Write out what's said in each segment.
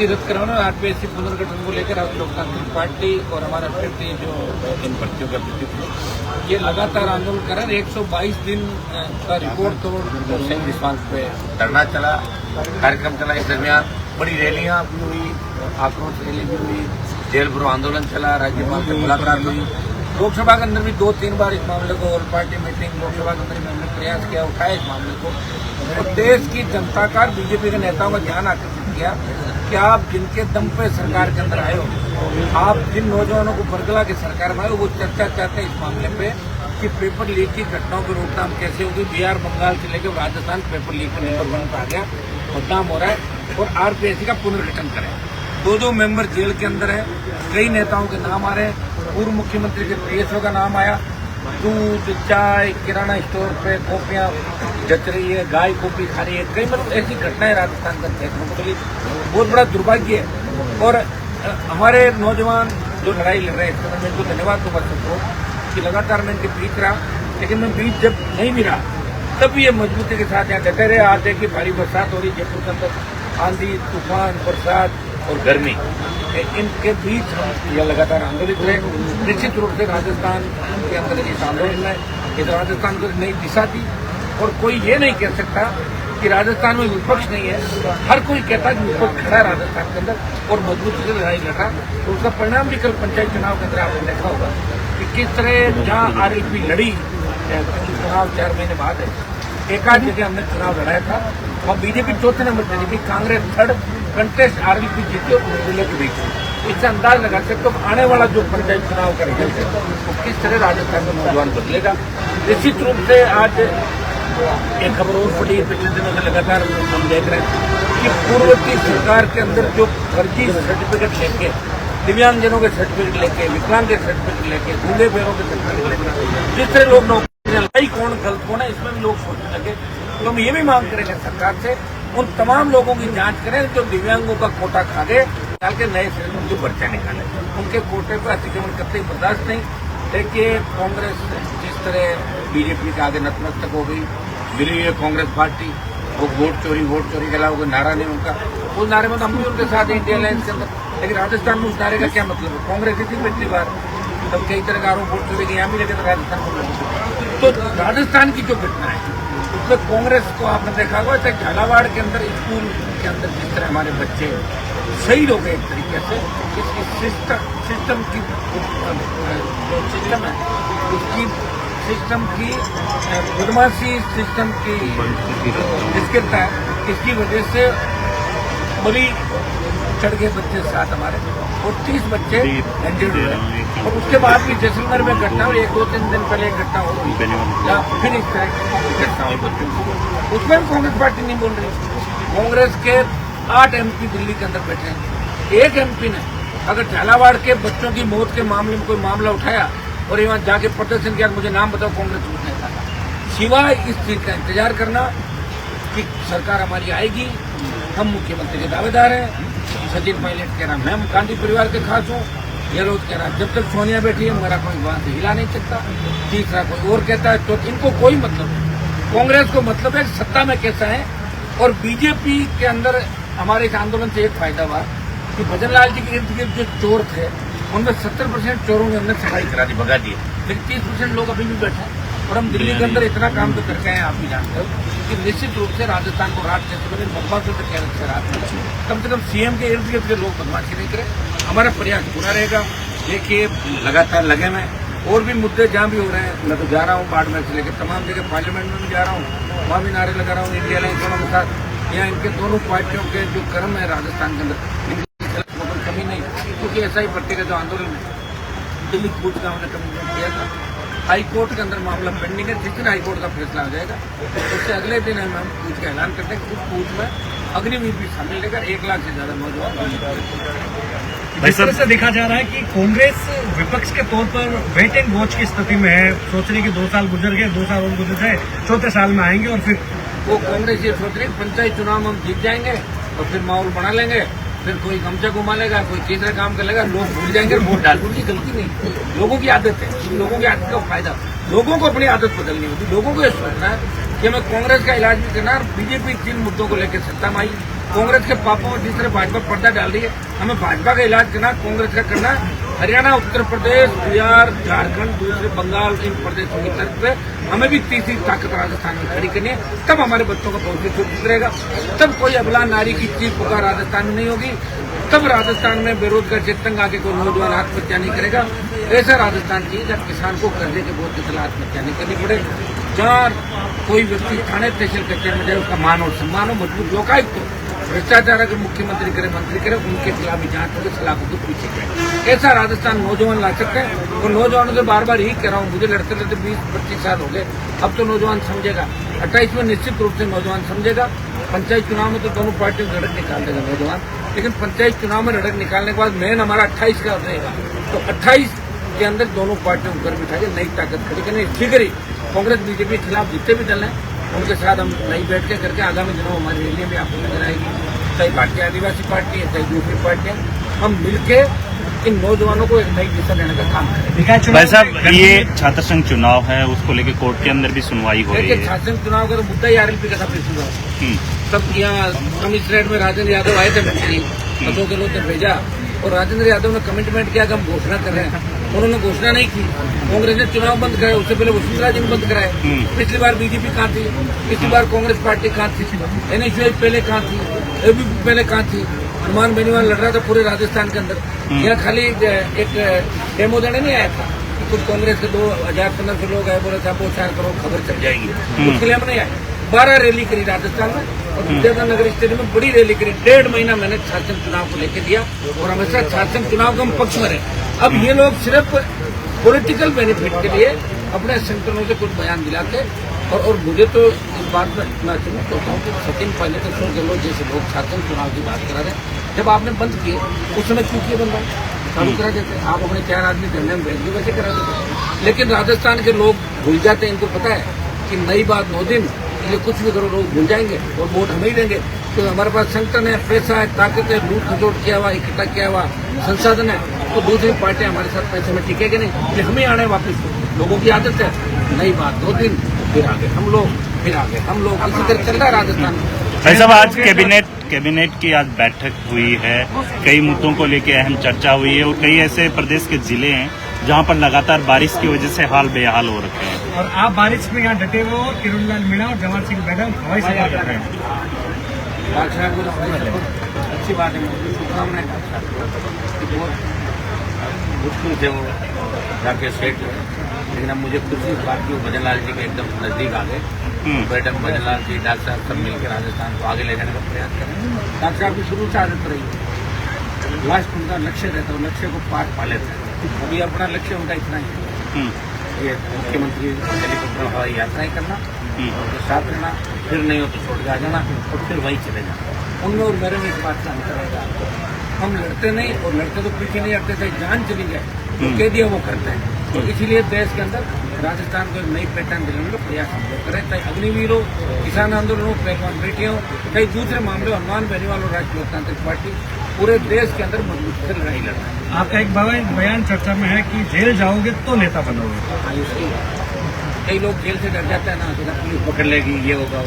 RPSC रद्द कराना, RPSC पुनर्गठन को लेकर आज लोकतांत्रिक पार्टी और हमारा अभ्यर्थी जो इन भर्तियों के अभ्यर्थी ये लगातार आंदोलन कर रहे हैं। 122 दिन का रिकॉर्ड तोड़ सेंट रिस्पांस पे धरना चला, कार्यक्रम चला। इस दरमियान बड़ी रैलियां भी हुई, आक्रोश रैली भी हुई, जेल भरो आंदोलन चला, राज्यपाल से मुलाकात हुई। लोकसभा के अंदर भी 2-3 बार इस मामले को ऑल पार्टी मीटिंग लोकसभा के अंदर हमने प्रयास किया, उठाया इस मामले को। और देश की जनता का, बीजेपी के नेताओं का ध्यान आकर्षित किया कि आप जिनके दम पे सरकार के अंदर आए हो, आप जिन नौजवानों को बरगला के सरकार में आए हो, वो चर्चा चाहते हैं इस मामले पे कि पेपर लीक की घटनाओं की रोकथाम कैसे होगी। बिहार, बंगाल से लेकर राजस्थान पेपर लीक में नंबर 1 पर आ गया, बदनाम हो रहा है। और आरपीएससी का पुनर्गठन करें। 2-2 मेंबर जेल के अंदर है, कई नेताओं के नाम आ रहे हैं। पूर्व मुख्यमंत्री के पीएसओ का नाम आया। दूध, चाय, किराना स्टोर पे कॉपियां जच रही है, गाय कॉपी खा रही है। कई मतलब ऐसी घटनाएं राजस्थान का देखने को मिली, बहुत बड़ा दुर्भाग्य है। और हमारे नौजवान जो लड़ाई लड़ रहे हैं, मैं इनको धन्यवाद दूंगा सबको कि लगातार मैं इनके बीच रहा, लेकिन मैं बीच जब नहीं भी रहा तब ये मजबूती के साथ यहाँ डटे रहे। आज देखिए भारी बरसात हो रही है जयपुर के अंदर, आंधी, तूफान, बरसात और गर्मी, इनके बीच हम यह लगातार आंदोलित रहे। निश्चित रूप से राजस्थान के अंदर इस आंदोलन में इस राजस्थान को नई दिशा दी। और कोई ये नहीं कह सकता कि राजस्थान में विपक्ष नहीं है। हर कोई कहता है कि विपक्ष खड़ा है राजस्थान के अंदर और मजबूती से लड़ाई लड़ा। तो उसका परिणाम भी कल पंचायत चुनाव के अंदर आपने देखा होगा कि किस तरह जहाँ आरएलपी लड़ी, चुनाव 4 महीने बाद है, एकाध जगह हमने चुनाव लड़ाया था और बीजेपी चौथे नंबर पर जीती, कांग्रेस थर्ड, कंटेस्ट आरएलपी जीती और जिले के बीच। इससे अंदाज लगा सकते हो आने वाला जो पंचायत चुनाव का रिजल्ट है वो किस तरह राजस्थान का नौजवान बदलेगा। निश्चित रूप से आज एक खबर और पड़ी, पिछले दिनों से लगातार हम देख रहे हैं कि पूर्ववर्ती सरकार के अंदर जो फर्जी सर्टिफिकेट लेके, दिव्यांगजनों के सर्टिफिकेट लेके, विकलांग के सर्टिफिकेट लेके, गूंगे पैरों के सर्टिफिकेट लेके जिस तरह लोग नौकरी कौन गलत कौन है, इसमें भी लोग सोचने लगे। तो हम ये भी मांग करेंगे सरकार से उन तमाम लोगों की जांच करें जो दिव्यांगों का कोटा खा गए, निकाल के नए सिरे उनके पर्चा निकाले। उनके कोटे पर अतिक्रमण कतई बर्दाश्त नहीं। देखिए कांग्रेस जिस तरह बीजेपी के आगे नतमस्तक हो गई, मिली है कांग्रेस पार्टी, वो वोट चोरी के अलावा कोई नारा नहीं उनका। उस नारे में तो हम भी उनके साथ इंडिया अलायंस के अंदर, लेकिन राजस्थान में उस नारे का क्या मतलब है? कांग्रेस इतनी पिछली बार तब कई तरह का आरोप वोट चोरी के यहाँ भी लेकर राजस्थान को। तो राजस्थान की जो घटना है उसमें कांग्रेस को आपने देखा होगा, झालावाड़ के अंदर स्कूल के अंदर जिस तरह हमारे बच्चे शहीद हो गए एक तरीके से, इसकी सिस्टम की जो सिस्टम है उसकी सिस्टम की बदमाशी, सिस्टम की निष्क्रियता है, इसकी वजह से बड़ी चढ़ गए बच्चे साथ हमारे और 30 बच्चे इंजर्ड हुए। और उसके बाद भी जैसलमेर में घटना हुई, 1-2-3 दिन पहले एक घटना हो गई या फिर इस तरह की घटना हुई बच्चों को, उसमें भी कांग्रेस पार्टी नहीं बोल रही। कांग्रेस के 8 एमपी दिल्ली के अंदर बैठे हैं, एक एमपी ने अगर झालावाड़ के बच्चों की मौत के मामले में कोई मामला उठाया और यहाँ जाके प्रदर्शन किया, मुझे नाम बताओ कांग्रेस झूठ नहीं था। सिवाय इस चीज का इंतजार करना कि सरकार हमारी आएगी, हम मुख्यमंत्री के दावेदार हैं। सचिन पायलट कह रहा मैं गांधी परिवार के खास हूँ, गहलोत कह रहा जब तक सोनिया बैठी है मेरा कोई वहां से हिला नहीं सकता, तीसरा कोई और कहता है। तो इनको कोई मतलब नहीं, कांग्रेस को मतलब है सत्ता में कैसा है। और बीजेपी के अंदर हमारे इस आंदोलन से एक फायदा हुआ कि भजन लाल जी के इर्द गिर्द जो चोर थे उनमें 70% चोरों ने हमने सफाई करा दी, भगा दिए, लेकिन 30% लोग अभी भी बैठे हैं। और हम दिल्ली के अंदर इतना काम तो करके आए, आप भी जानते हो कि निश्चित रूप से राजस्थान को रात जैसे बने बदमाशों से कैरत से रात मिले, कम से कम सीएम के इर्द गिर्द के लोग बदमाशी नहीं करे। हमारा प्रयास पूरा रहेगा। देखिए लगातार लगे में और भी मुद्दे जहाँ भी हो रहे हैं, मैं तो जा रहा हूँ बाड़मेर से लेकर तमाम जगह पार्लियामेंट में भी जा रहा हूँ, वहाँ भी नारे लगा रहा हूँ इंडिया अलायंस के साथ। यहाँ इनके दोनों पार्टियों के जो कर्म है राजस्थान के अंदर, इनकी कमी नहीं, क्योंकि ऐसा ही पट्टी का जो आंदोलन है दिल्ली कूच का हमने कमिटमेंट किया था, हाईकोर्ट के अंदर मामला पेंडिंग है। जिस दिन हाईकोर्ट का फैसला हो जाएगा उससे अगले दिन हम कूच का ऐलान करते हैं कि उस कूच में अग्निवीर भी शामिल लेकर 1 लाख से ज्यादा नौजवान। इस तरह से देखा जा रहा है कि कांग्रेस विपक्ष के तौर पर वेट एंड वॉच की स्थिति में है, सोच रही कि 2 साल गुजर गए, 2 साल और गुजर जाए, 4थे साल में आएंगे और फिर वो कांग्रेस ये सोच रही है पंचायत चुनाव में हम जीत जाएंगे और फिर माहौल बना लेंगे, फिर कोई गमछा घुमा लेगा, कोई तीसरा काम कर लेगा, लोग भूल जाएंगे वोट डाल। उनकी गलती नहीं, लोगों की आदत है, लोगों की आदत का फायदा, लोगों को अपनी आदत बदलनी होती, लोगों को ये सोचना है कि हमें कांग्रेस का इलाज भी करना है। बीजेपी जिन मुद्दों को लेकर सत्ता में आई, कांग्रेस के पापों में जिस तरह भाजपा पर्दा डाल रही है, हमें भाजपा का इलाज करना, कांग्रेस का करना। हरियाणा, उत्तर प्रदेश, बिहार, झारखंड, दूसरे बंगाल, इन प्रदेशों की तरफ से हमें भी तीसरी ताकत राजस्थान में खड़ी करनी है। तब हमारे बच्चों का भविष्य सुरक्षित रहेगा, तब कोई अबला नारी की चीख पुकार राजस्थान में नहीं होगी, तब राजस्थान में बेरोजगार चेतंग आके कोई नौजवान आत्महत्या नहीं करेगा। ऐसा राजस्थान की जब किसान को कर्जे के बोझ के खिलाफ आत्महत्या नहीं करनी पड़े, जहाँ कोई व्यक्ति थाने तहसील कचहरी में जाए, उसका मान और सम्मान हो, मजबूत लोकायुक्त हो, भ्रष्टाचार अगर मुख्यमंत्री करे, मंत्री करे, उनके खिलाफ भी जांच होगी, सलाखों को पीछे करें। ऐसा राजस्थान नौजवान ला सकते हैं। और नौजवानों से बार बार यही कह रहा हूँ, मुझे लड़ते लड़ते 20-25 साल हो गए, अब तो नौजवान समझेगा। 28 में निश्चित रूप से नौजवान समझेगा। पंचायत चुनाव में तो दोनों पार्टियों की लड़क निकाल देगा नौजवान, लेकिन पंचायत चुनाव में लड़क निकालने के बाद मेन हमारा 28 का रहेगा। तो 28 के अंदर दोनों पार्टियों को घर बिठा के नई ताकत खड़ी करनी। ठीक है, कांग्रेस बीजेपी के खिलाफ जितने भी दल हैं उनके साथ हम नई बैठ के करके आगामी दिनों हमारी रैलियां भी आपको नजर आएगी। कई भारतीय आदिवासी पार्टी है, कई दूसरी पार्टियां, हम मिलके इन नौजवानों को एक नई दिशा देने का काम करें। भाई साहब, ये छात्र संघ चुनाव है, उसको लेकर कोर्ट के अंदर भी सुनवाई हो रही है। छात्र संघ चुनाव का तो मुद्दा ही आरएलपी का था। तब यहाँ कमिश्नरेट में राजेंद्र यादव आए थे, मंत्री अशोक गहलोत ने भेजा और राजेंद्र यादव ने कमिटमेंट किया कि हम घोषणा कर रहे हैं। उन्होंने घोषणा नहीं की, कांग्रेस ने चुनाव बंद कराया, उससे पहले वसुंधरा जी ने बंद कराया। पिछली बार बीजेपी कहाँ थी, पिछली बार कांग्रेस पार्टी कहाँ थी, एनएसयूआई पहले कहाँ थी, एबीपी पहले कहाँ थी। हनुमान बेनीवाल लड़ रहा था पूरे राजस्थान के अंदर, यहाँ खाली एक डेमो देने नहीं आया था। कुछ कांग्रेस के 2015 लोग आए, बोले थे आपको 4 करोड़ खबर चल जाएगी, उसके लिए हम नहीं आए। 12 रैली करी राजस्थान में और विद्याधर नगर स्टेडियम में बड़ी रैली करी। 1.5 महीना मैंने छात्र चुनाव को लेकर दिया और हमेशा छात्र चुनाव का हम पक्ष में रहे। अब ये लोग सिर्फ पॉलिटिकल बेनिफिट के लिए अपने संगठनों से कुछ बयान दिलाते और मुझे तो इस बात में मैं सोचता हूँ कि सचिन पायलट, अशोक गहलोत जैसे लोग छात्र चुनाव की बात करा रहे हैं। जब आपने बंद किए उस समय क्यों किए बंद चालू करा देते, आप अपने 4 आदमी धरने में बैठ के वैसे करा देते। लेकिन राजस्थान के लोग भूल जाते हैं, इनको पता है कि नई बात 9 दिन ये कुछ भी करो लोग भूल जाएंगे और वोट हमें ही देंगे। तो हमारे पास संगठन है, पैसा है, ताकत है, लूट खसोट किया हुआ, इकट्ठा किया हुआ संसाधन है, तो दूसरी पार्टियां हमारे साथ पैसे में टिकेगी नहीं, इसलिए हमें आने वापस। लोगों की आदत है, नई बात 2 दिन फिर आगे हम लोग, फिर आगे हम लोग, इसी तरह चल रहा है राजस्थान में। भाई साहब, आज कैबिनेट की आज बैठक हुई है, कई मुद्दों को लेकर अहम चर्चा हुई है और कई ऐसे प्रदेश के जिले हैं जहां पर लगातार बारिश की वजह से हाल बेहाल हो रखे हैं। और आप बारिश में यहाँ डटे हुए और किरणलाल मीणा और जवाहर सिंह बैगम हवाई सफर कर रहे हैं। अच्छी बात है, शुभकामनाएं। बहुत मुश्किल थे वो जाके सेट हुए, लेकिन अब मुझे खुशी इस बात की भजन लाल जी के एकदम नजदीक आ गए। मैडम भजन लाल जी, डॉक्टर साहब सब मिलकर राजस्थान को आगे ले जाने का प्रयास करें। डॉक्टर साहब की शुरू से आदत रही, लास्ट उनका लक्ष्य रहता है, लक्ष्य को पार पा लेते हैं। अभी अपना लक्ष्य उनका इतना ही है, ये मुख्यमंत्री हेलीकॉप्टर हवाई यात्राएं करना, उनके साथ रहना, फिर नहीं हो तो छोड़ के आ जाना और फिर वहीं चले जाना। उनमें और मेरे में इस बात का अंतर रहेगा। हम लड़ते नहीं, और लड़ते तो पीछे नहीं हटते थे, जान चली जाए तो कह दिया वो करते हैं। तो इसीलिए देश के अंदर राजस्थान को एक नई पहचान दिलाने का प्रयास हम लोग करें, चाहे अग्निवीर हो, किसान आंदोलन हो, पहलवान बेटियां हो, कई दूसरे मामले, हनुमान बेनीवाल और राष्ट्रीय लोकतांत्रिक पार्टी पूरे देश के अंदर मजबूत से लड़ाई लड़ रहा है। आपका एक बयान चर्चा में है कि जेल जाओगे तो नेता बनोगे। कई लोग जेल से डर जाता है ना, तो पुलिस पकड़ लेगी, ये होगा।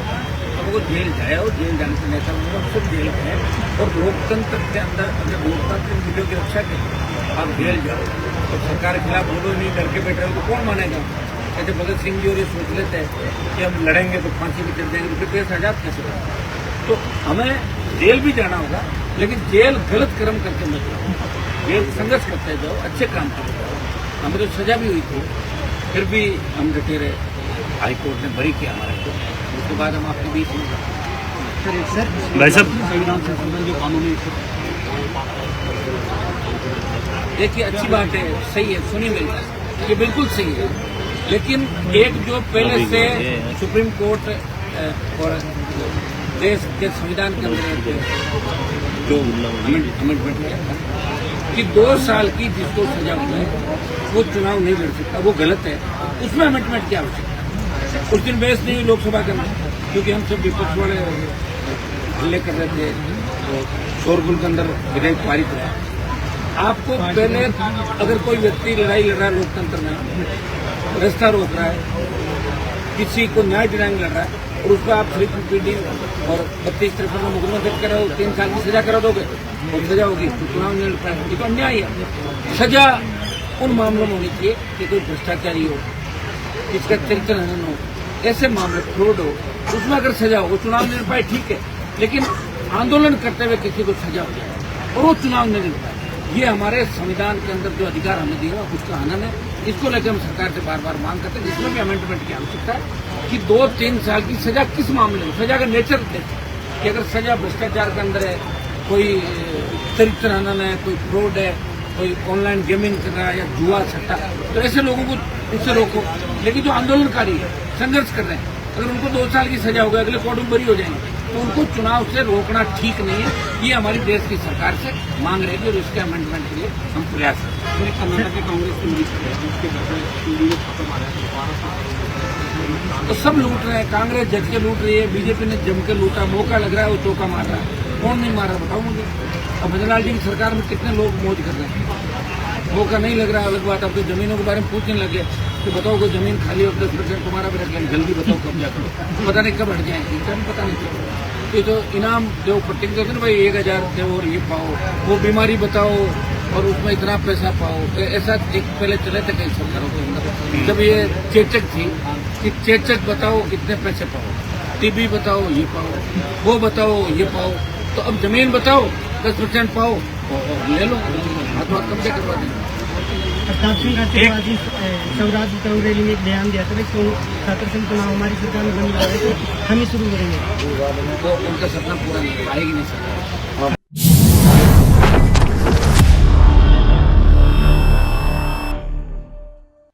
तो वो जेल जाए और जेल जाने से नेता बनेगा, सिर्फ जेल है। और लोकतंत्र के अंदर अगर लोकतांत्रिक मूल्यों की रक्षा के आप जेल जाओ तो सरकार के खिलाफ बोलो नहीं, डर के बैठे हो तो कौन मानेगा। जैसे भगत सिंह जी और ये सोच लेते हैं कि हम लड़ेंगे तो फांसी भी चल जाएंगे, तो देश आजाद कैसे होगा। तो हमें जेल भी जाना होगा, लेकिन जेल गलत कर्म करके मत जाओ, जेल संघर्ष करते जाओ, अच्छे काम करते जाओ। हमें तो सजा भी हुई थी, फिर भी हम डटे रहे। हाईकोर्ट ने बरी किया हमारे को, उसके बाद हम आपके बीच में भाई साहब, जो कानूनी देखिए अच्छी बात है, सही है, सुनी मेरी बात, ये बिल्कुल सही है। लेकिन एक जो पहले से सुप्रीम कोर्ट और देश के संविधान के अंदर जो अमेंडमेंट किया था कि 2 साल की जिसको सजा हुई है वो चुनाव नहीं लड़ सकता, वो गलत है, उसमें अमेंडमेंट की आवश्यकता है। उस दिन बहस नहीं हुई लोकसभा के अंदर, क्योंकि हम सब विपक्ष वाले हल्ले कर रहे थे, तो शोरगुल के अंदर विधेयक पारित हुआ। आपको पहले अगर कोई व्यक्ति लड़ाई लड़ रहा है लोकतंत्र में, रास्ता रोक रहा है, किसी को न्याय दिलाने लड़ रहा है और उसको आप 350 और 32-53 में मुकदमा दर्ज कराओ, 3 साल की सजा करा दोगे और सजा होगी तो चुनाव नहीं लड़ पाएगा। ये तो अन्याय है। सजा उन मामलों में होनी चाहिए कि कोई भ्रष्टाचारी हो, किसका चरित्र हनन हो, ऐसे मामले फ्रॉड हो, उसमें अगर सजा हो, वो चुनाव नहीं लड़ पाए ठीक है, लेकिन आंदोलन करते हुए किसी को सजा हो जाए और वो चुनाव नहीं लड़ पाए, ये हमारे संविधान के अंदर जो अधिकार हमें दिया उसका हनन है। इसको लेकर हम सरकार से बार बार मांग करते हैं, जिसमें भी अमेंडमेंट की आवश्यकता है कि 2-3 साल की सजा किस मामले में, सजा का नेचर देखें कि अगर सजा भ्रष्टाचार के अंदर है, कोई चरित्र हनन है, कोई फ्रॉड है, कोई ऑनलाइन गेमिंग कर रहा है या जुआ सट्टा, तो ऐसे लोगों को उससे रोको। लेकिन जो आंदोलनकारी है, संघर्ष कर रहे हैं, अगर उनको 2 साल की सजा हो गई, अगले कोर्ट में बरी हो जाएंगे, तो उनको चुनाव से रोकना ठीक नहीं है। ये हमारी देश की सरकार से मांग रहेगी और इसके अमेंडमेंट के लिए हम प्रयास करेंगे। कर्नाटक की कांग्रेस के तो सब लूट रहे हैं, कांग्रेस जज के लूट रही है, बीजेपी ने जम के लूटा, मौका लग रहा है वो चौका मार रहा है। कौन नहीं मार रहा बताओ मुझे। अब भजनलाल जी की सरकार में कितने लोग मौज कर रहे हैं, मौका नहीं लग रहा है अलग बात। अब तो जमीनों के बारे में पूछने लगे कि बताओ कोई जमीन खाली हो 10% तुम्हारा भी रख लेंगे, जल्दी बताओ कब्जा करो, पता नहीं कब हट जाएंगे, कब पता नहीं चलेगा। तो जो इनाम जो पट्टी देते ना भाई 1000 दे और ये पाओ, वो बीमारी बताओ और उसमें इतना पैसा पाओ, ऐसा एक पहले चले थे कई सरकारों के अंदर, जब ये चेचक थी कि चेचक बताओ कितने पैसे पाओ, टीबी बताओ ये पाओ, वो बताओ ये पाओ, तो अब जमीन बताओ 10% पाओ और ले लो, हाथ हाथ कब्जे करवा देंगे। प्रताप सिंह राठौर स्वराज चौक रैली में एक बयान दिया था कि 7 से चुनाव हमारी सरकार में बनी रहे तो हम ही शुरू करेंगे। तो उनका सपना पूरा नहीं आएगी नहीं सरकार।